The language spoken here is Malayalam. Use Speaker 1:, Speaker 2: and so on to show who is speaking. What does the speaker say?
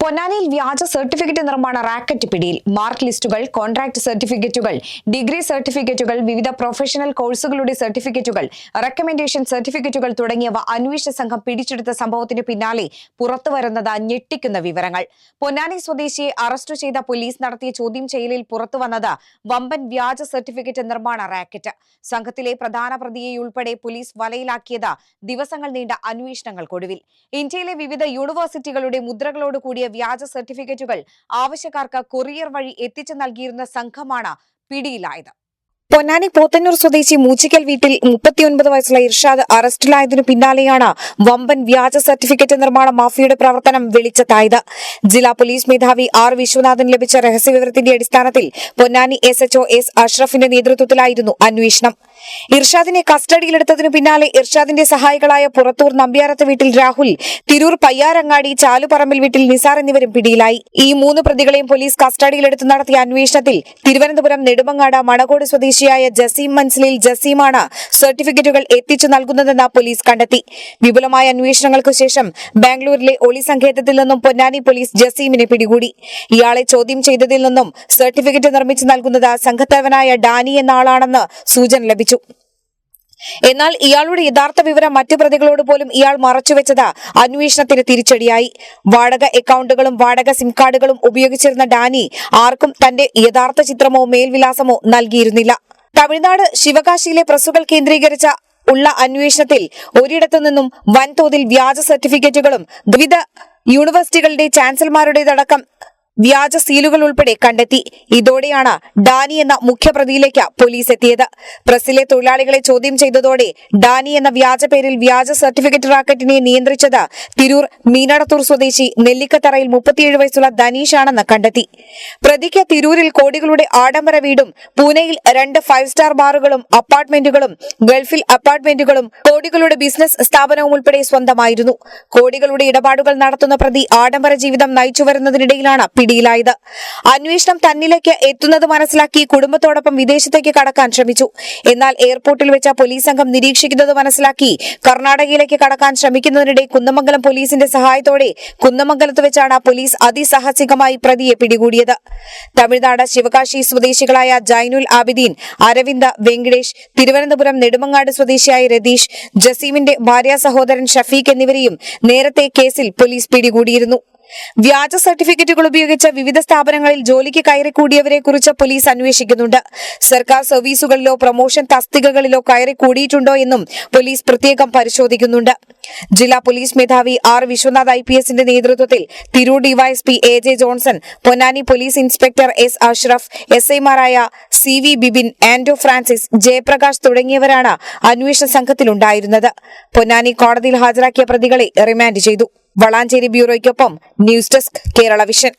Speaker 1: പൊന്നാനിയിൽ വ്യാജ സർട്ടിഫിക്കറ്റ് നിർമ്മാണ റാക്കറ്റ് പിടിയിൽ. മാർക്ക് ലിസ്റ്റുകൾ, കോൺട്രാക്ട് സർട്ടിഫിക്കറ്റുകൾ, ഡിഗ്രി സർട്ടിഫിക്കറ്റുകൾ, വിവിധ പ്രൊഫഷണൽ കോഴ്സുകളുടെ സർട്ടിഫിക്കറ്റുകൾ, റെക്കമെൻഡേഷൻ സർട്ടിഫിക്കറ്റുകൾ തുടങ്ങിയവ അന്വേഷണ സംഘം പിടിച്ചെടുത്ത സംഭവത്തിന് പിന്നാലെ പുറത്തുവരുന്നത് ഞെട്ടിക്കുന്ന വിവരങ്ങൾ. പൊന്നാനി സ്വദേശിയെ അറസ്റ്റ് ചെയ്ത പോലീസ് നടത്തിയ ചോദ്യം ചെയ്യലിൽ പുറത്തുവന്നത് വമ്പൻ വ്യാജ സർട്ടിഫിക്കറ്റ് നിർമ്മാണ റാക്കറ്റ്. സംഘത്തിലെ പ്രധാന പ്രതിയെയുൾപ്പെടെ പോലീസ് വലയിലാക്കിയത് ദിവസങ്ങൾ നീണ്ട അന്വേഷണങ്ങൾക്കൊടുവിൽ. ഇന്ത്യയിലെ വിവിധ യൂണിവേഴ്സിറ്റികളുടെ മുദ്രകളോട് കൂടിയ വ്യാജ സർട്ടിഫിക്കറ്റുകൾ ആവശ്യക്കാർക്ക് കൊറിയർ വഴി എത്തിച്ചു നൽകിയിരുന്ന സംഘമാണ് പിടിയിലായത്. പൊന്നാനി പോത്തന്നൂർ സ്വദേശി മൂച്ചിക്കൽ വീട്ടിൽ 39 വയസ്സുള്ള ഇർഷാദ് അറസ്റ്റിലായതിനു പിന്നാലെയാണ് വമ്പൻ വ്യാജ സർട്ടിഫിക്കറ്റ് നിർമ്മാണ മാഫിയയുടെ പ്രവർത്തനം വെളിച്ചത്തായത്. ജില്ലാ പോലീസ് മേധാവി ആർ വിശ്വനാഥൻ ലഭിച്ച രഹസ്യവിവരത്തിന്റെ അടിസ്ഥാനത്തിൽ പൊന്നാനി SHO S അഷ്റഫിന്റെ നേതൃത്വത്തിലായിരുന്നു അന്വേഷണം. ഇർഷാദിനെ കസ്റ്റഡിയിലെടുത്തതിനു പിന്നാലെ ഇർഷാദിന്റെ സഹായികളായ പുറത്തൂർ നമ്പ്യാരത്ത് വീട്ടിൽ രാഹുൽ, തിരൂർ പയ്യാരങ്ങാടി ചാലുപറമ്പിൽ വീട്ടിൽ നിസാർ എന്നിവരും പിടിയിലായി. ഈ 3 പ്രതികളെയും പോലീസ് കസ്റ്റഡിയിലെടുത്ത് നടത്തിയ അന്വേഷണത്തിൽ തിരുവനന്തപുരം നെടുമങ്ങാട് മണകോട് സ്വദേശിയായ ജസീം മൻസിലിൽ ജസീമാണ് സർട്ടിഫിക്കറ്റുകൾ എത്തിച്ചു നൽകുന്നതെന്ന് പോലീസ് കണ്ടെത്തി. വിപുലമായ അന്വേഷണങ്ങൾക്ക് ശേഷം ബാംഗ്ലൂരിലെ ഒളി സങ്കേതത്തിൽ നിന്നും പൊന്നാനി പോലീസ് ജസീമിനെ പിടികൂടി. ഇയാളെ ചോദ്യം ചെയ്തതിൽ നിന്നും സർട്ടിഫിക്കറ്റ് നിർമ്മിച്ചു നൽകുന്നത് സംഘത്തലവനായ ഡാനി എന്ന ആളാണെന്ന് സൂചന ലഭിച്ചു. എന്നാൽ ഇയാളുടെ യഥാർത്ഥ വിവരം മറ്റു പ്രതികളോട് പോലും ഇയാൾ മറച്ചുവെച്ചത് അന്വേഷണത്തിന് തിരിച്ചടിയായി. വാടക അക്കൗണ്ടുകളും വാടക സിം കാർഡുകളും ഉപയോഗിച്ചിരുന്ന ഡാനി ആർക്കും തന്റെ യഥാർത്ഥ ചിത്രമോ മേൽവിലാസമോ നൽകിയിരുന്നില്ല. തമിഴ്നാട് ശിവകാശിയിലെ പ്രസ്സുകൾ കേന്ദ്രീകരിച്ച ഉള്ള അന്വേഷണത്തിൽ ഒരിടത്തു നിന്നും വൻതോതിൽ വ്യാജ സർട്ടിഫിക്കറ്റുകളും വിവിധ യൂണിവേഴ്സിറ്റികളുടെ ചാൻസലർമാരുടേതടക്കം വ്യാജ സീലുകൾ ഉൾപ്പെടെ കണ്ടെത്തി. ഇതോടെയാണ് ഡാനി എന്ന മുഖ്യപ്രതിയിലേക്ക് പോലീസ് എത്തിയത്. പ്രസ്സിലെ തൊഴിലാളികളെ ചോദ്യം ചെയ്തതോടെ ഡാനി എന്ന വ്യാജ പേരിൽ വ്യാജ സർട്ടിഫിക്കറ്റ് റാക്കറ്റിനെ നിയന്ത്രിച്ചത് തിരൂർ മീനടത്തൂർ സ്വദേശി നെല്ലിക്കത്തറയിൽ 37 വയസ്സുള്ള ധനീഷ് ആണെന്ന് കണ്ടെത്തി. പ്രതിക്ക് തിരൂരിൽ കോടികളുടെ ആഡംബര വീടും പൂനെയിൽ 2 5 സ്റ്റാർ ബാറുകളും അപ്പാർട്ട്മെന്റുകളും ഗൾഫിൽ അപ്പാർട്ട്മെന്റുകളും കോടികളുടെ ബിസിനസ് സ്ഥാപനവും ഉൾപ്പെടെ സ്വന്തമായിരുന്നു. കോടികളുടെ ഇടപാടുകൾ നടത്തുന്ന പ്രതി ആഡംബര ജീവിതം നയിച്ചു വരുന്നതിനിടയിലാണ് പിടിയിലായത്. അന്വേഷണം തന്നിലേക്ക് എത്തുന്നത് മനസ്സിലാക്കി കുടുംബത്തോടൊപ്പം വിദേശത്തേക്ക് കടക്കാൻ ശ്രമിച്ചു. എന്നാൽ എയർപോർട്ടിൽ വെച്ച പോലീസ് സംഘം നിരീക്ഷിക്കുന്നത് മനസ്സിലാക്കി കർണാടകയിലേക്ക് കടക്കാൻ ശ്രമിക്കുന്നതിനിടെ കുന്നമംഗലം പോലീസിന്റെ സഹായത്തോടെ കുന്നമംഗലത്ത് വെച്ചാണ് പോലീസ് അതിസാഹസികമായി പ്രതിയെ പിടികൂടിയത്. തമിഴ്നാട് ശിവകാശി സ്വദേശികളായ ജൈനുൽ ആബിദീൻ, അരവിന്ദ്, വെങ്കടേഷ്, തിരുവനന്തപുരം നെടുമങ്ങാട് സ്വദേശിയായ രതീഷ്, ജസീമിന്റെ ഭാര്യ സഹോദരൻ ഷഫീഖ് എന്നിവരെയും നേരത്തെ കേസിൽ പോലീസ് പിടികൂടിയിരുന്നു. വ്യാജ സർട്ടിഫിക്കറ്റുകൾ ഉപയോഗിച്ച് വിവിധ സ്ഥാപനങ്ങളിൽ ജോലിക്ക് കയറിക്കൂടിയവരെ കുറിച്ച് പോലീസ് അന്വേഷിക്കുന്നുണ്ട്. സർക്കാർ സർവീസുകളിലോ പ്രൊമോഷൻ തസ്തികകളിലോ കയറിക്കൂടിയിട്ടുണ്ടോ എന്നും പോലീസ് പ്രത്യേകം പരിശോധിക്കുന്നുണ്ട്. ജില്ലാ പോലീസ് മേധാവി ആർ വിശ്വനാഥ് IPSന്റെ നേതൃത്വത്തിൽ Tirur DYSP AJ Johnson, Ponnani police inspector S Ashraf, SIമാരായ CV ബിബിൻ, ആൻഡോ ഫ്രാൻസിസ്, ജയപ്രകാശ് തുടങ്ങിയവരാണ് അന്വേഷണ സംഘത്തിലുണ്ടായിരുന്നത്. പൊന്നാനി കോടതിയിൽ ഹാജരാക്കിയ പ്രതികളെ റിമാൻഡ് ചെയ്തു. വളാഞ്ചേരി ബ്യൂറോയ്ക്കൊപ്പം ന്യൂസ് ഡെസ്ക് കേരള വിഷൻ.